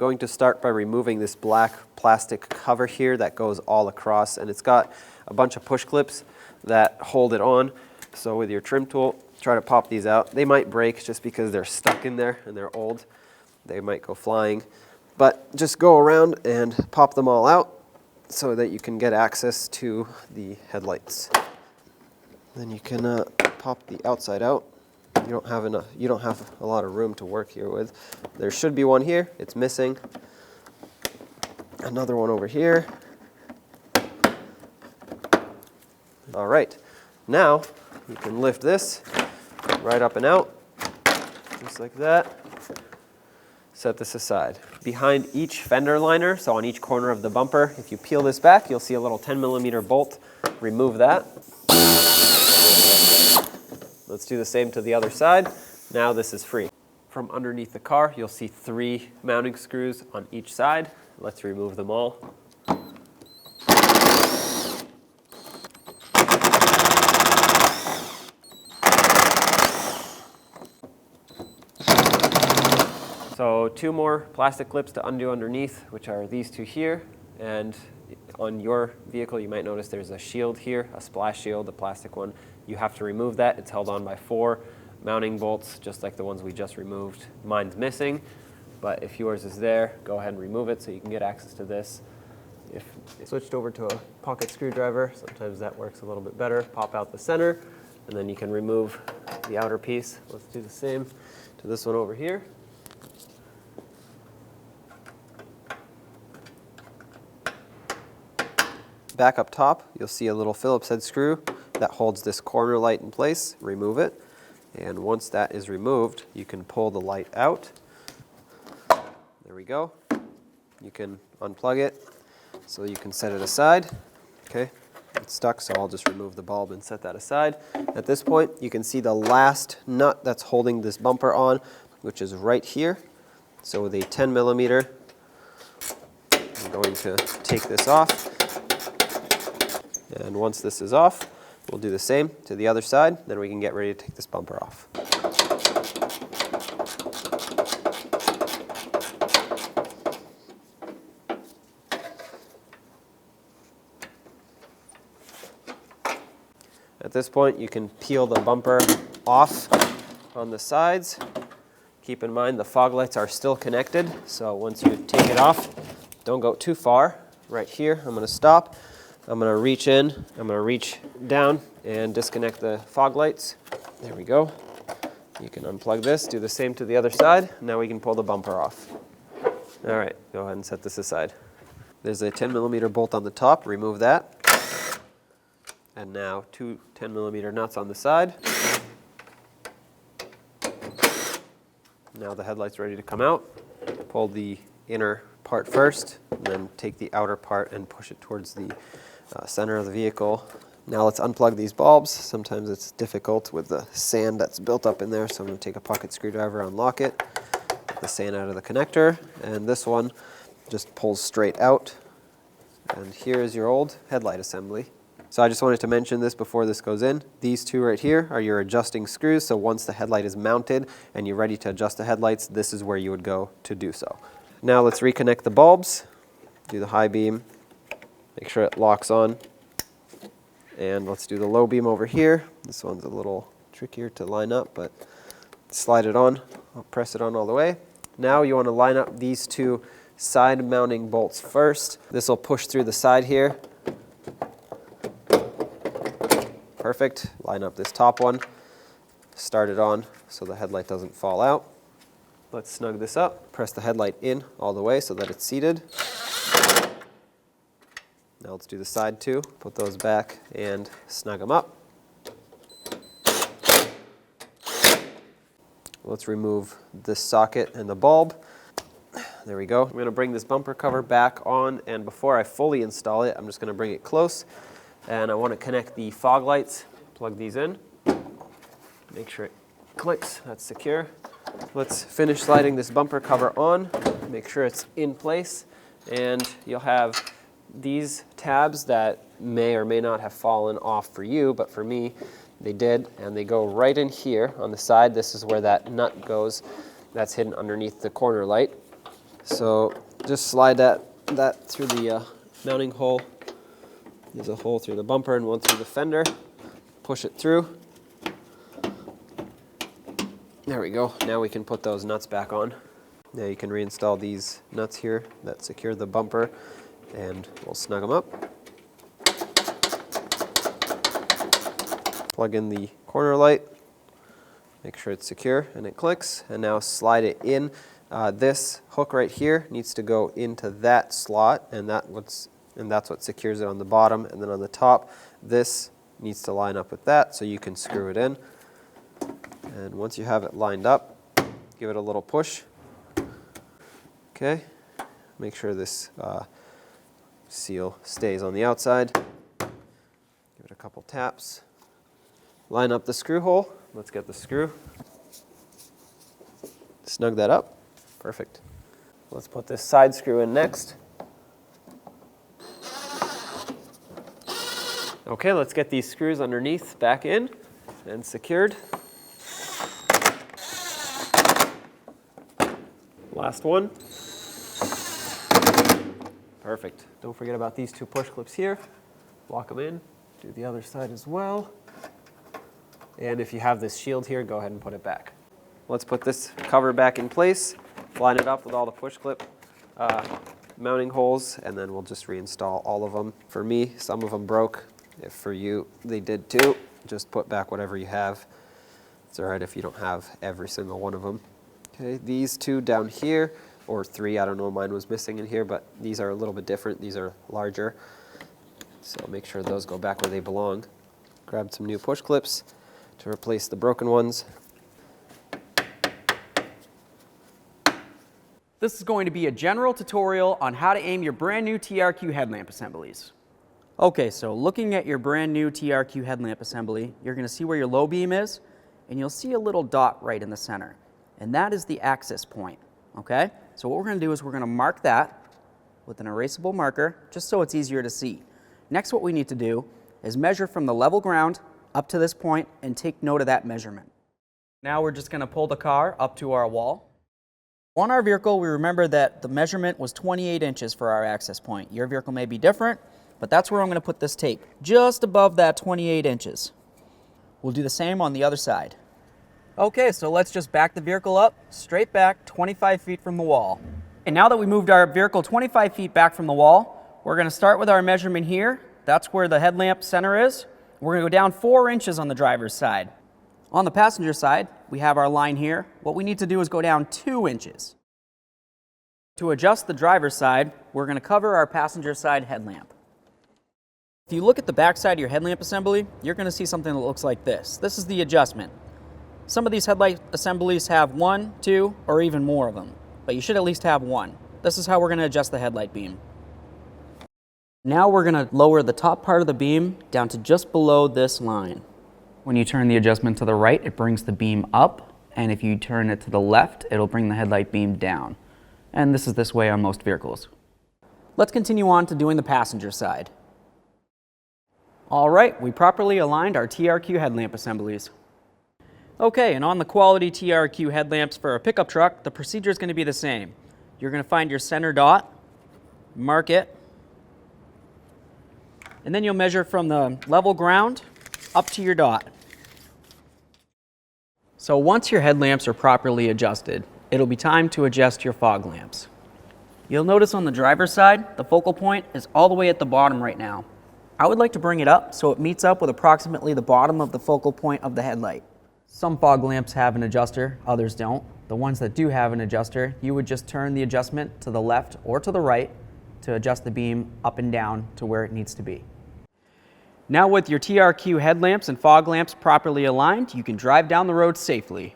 going to start by removing this black plastic cover here that goes all across, and it's got a bunch of push clips that hold it on. So with your trim tool, try to pop these out. They might break just because they're stuck in there and they're old. They might go flying. But just go around and pop them all out so that you can get access to the headlights. Then you can pop the outside out. You don't have a lot of room to work here with. There should be one here. It's missing. Another one over here. All right. Now you can lift this right up and out, just like that. Set this aside. Behind each fender liner, so on each corner of the bumper, if you peel this back, you'll see a little 10mm bolt. Remove that. Let's do the same to the other side. Now this is free. From underneath the car, you'll see 3 mounting screws on each side. Let's remove them all. So 2 more plastic clips to undo underneath, which are these 2 here. And on your vehicle, you might notice there's a shield here, a splash shield, a plastic one. You have to remove that. It's held on by 4 mounting bolts, just like the ones we just removed. Mine's missing, but if yours is there, go ahead and remove it so you can get access to this. If I switched over to a pocket screwdriver, sometimes that works a little bit better. Pop out the center, and then you can remove the outer piece. Let's do the same to this one over here. Back up top, you'll see a little Phillips head screw that holds this corner light in place. Remove it. And once that is removed, you can pull the light out. There we go. You can unplug it so you can set it aside. Okay, it's stuck, so I'll just remove the bulb and set that aside. At this point, you can see the last nut that's holding this bumper on, which is right here. So with a 10mm, I'm going to take this off. And once this is off, we'll do the same to the other side, then we can get ready to take this bumper off. At this point, you can peel the bumper off on the sides. Keep in mind the fog lights are still connected, so once you take it off, don't go too far. Right here, I'm going to stop. I'm going to reach in, I'm going to reach down and disconnect the fog lights. There we go. You can unplug this, do the same to the other side. Now we can pull the bumper off. All right, go ahead and set this aside. There's a 10mm bolt on the top, remove that. And now 2 10mm nuts on the side. Now the headlight's ready to come out. Pull the inner part first, and then take the outer part and push it towards the center of the vehicle. Now let's unplug these bulbs. Sometimes it's difficult with the sand that's built up in there, so I'm going to take a pocket screwdriver, unlock it, get the sand out of the connector, and this one just pulls straight out. And here is your old headlight assembly. So I just wanted to mention this before this goes in. These 2 right here are your adjusting screws, so once the headlight is mounted and you're ready to adjust the headlights, this is where you would go to do so. Now let's reconnect the bulbs, do the high beam, make sure it locks on, and let's do the low beam over here. This one's a little trickier to line up, but slide it on, I'll press it on all the way. Now you want to line up these 2 side mounting bolts first. This will push through the side here. Perfect. Line up this top one, start it on so the headlight doesn't fall out. Let's snug this up, press the headlight in all the way so that it's seated. Now let's do the side 2, put those back and snug them up. Let's remove this socket and the bulb. There we go. I'm going to bring this bumper cover back on, and before I fully install it, I'm just going to bring it close. And I want to connect the fog lights, plug these in, make sure it clicks, that's secure. Let's finish sliding this bumper cover on, make sure it's in place, and you'll have these tabs that may or may not have fallen off for you, but for me, they did, and they go right in here on the side. This is where that nut goes that's hidden underneath the corner light. So just slide that through the mounting hole. There's a hole through the bumper and one through the fender. Push it through. There we go. Now we can put those nuts back on. Now you can reinstall these nuts here that secure the bumper, and we'll snug them up. Plug in the corner light. Make sure it's secure and it clicks, and now slide it in. This hook right here needs to go into that slot, and that's what secures it on the bottom. And then on the top, this needs to line up with that, so you can screw it in. And once you have it lined up, give it a little push. Okay, make sure this seal stays on the outside. Give it a couple taps. Line up the screw hole. Let's get the screw. Snug that up. Perfect. Let's put this side screw in next. Okay, let's get these screws underneath back in and secured. Last one. Perfect. Don't forget about these two push clips here. Lock them in. Do the other side as well. And if you have this shield here, go ahead and put it back. Let's put this cover back in place, line it up with all the push clip mounting holes, and then we'll just reinstall all of them. For me, some of them broke. If for you, they did too. Just put back whatever you have. It's all right if you don't have every single one of them. Okay, these two down here, or three, I don't know, mine was missing in here, but these are a little bit different. These are larger. So make sure those go back where they belong. Grab some new push clips to replace the broken ones. This is going to be a general tutorial on how to aim your brand new TRQ headlamp assemblies. Okay, so looking at your brand new TRQ headlamp assembly, you're going to see where your low beam is, and you'll see a little dot right in the center. And that is the access point, okay? So what we're going to do is we're going to mark that with an erasable marker, just so it's easier to see. Next, what we need to do is measure from the level ground up to this point and take note of that measurement. Now we're just going to pull the car up to our wall. On our vehicle, we remember that the measurement was 28 inches for our access point. Your vehicle may be different, but that's where I'm going to put this tape, just above that 28 inches. We'll do the same on the other side. Okay, so let's just back the vehicle up, straight back 25 feet from the wall. And now that we moved our vehicle 25 feet back from the wall, we're going to start with our measurement here. That's where the headlamp center is. We're going to go down 4 inches on the driver's side. On the passenger side, we have our line here. What we need to do is go down 2 inches. To adjust the driver's side, we're going to cover our passenger side headlamp. If you look at the back side of your headlamp assembly, you're going to see something that looks like this. This is the adjustment. Some of these headlight assemblies have 1, 2, or even more of them, but you should at least have one. This is how we're going to adjust the headlight beam. Now we're going to lower the top part of the beam down to just below this line. When you turn the adjustment to the right, it brings the beam up, and if you turn it to the left, it'll bring the headlight beam down. And this is this way on most vehicles. Let's continue on to doing the passenger side. All right, we properly aligned our TRQ headlamp assemblies. Okay, and on the quality TRQ headlamps for a pickup truck, the procedure is going to be the same. You're going to find your center dot, mark it, and then you'll measure from the level ground up to your dot. So once your headlamps are properly adjusted, it'll be time to adjust your fog lamps. You'll notice on the driver's side, the focal point is all the way at the bottom right now. I would like to bring it up so it meets up with approximately the bottom of the focal point of the headlight. Some fog lamps have an adjuster, others don't. The ones that do have an adjuster, you would just turn the adjustment to the left or to the right to adjust the beam up and down to where it needs to be. Now with your TRQ headlamps and fog lamps properly aligned, you can drive down the road safely.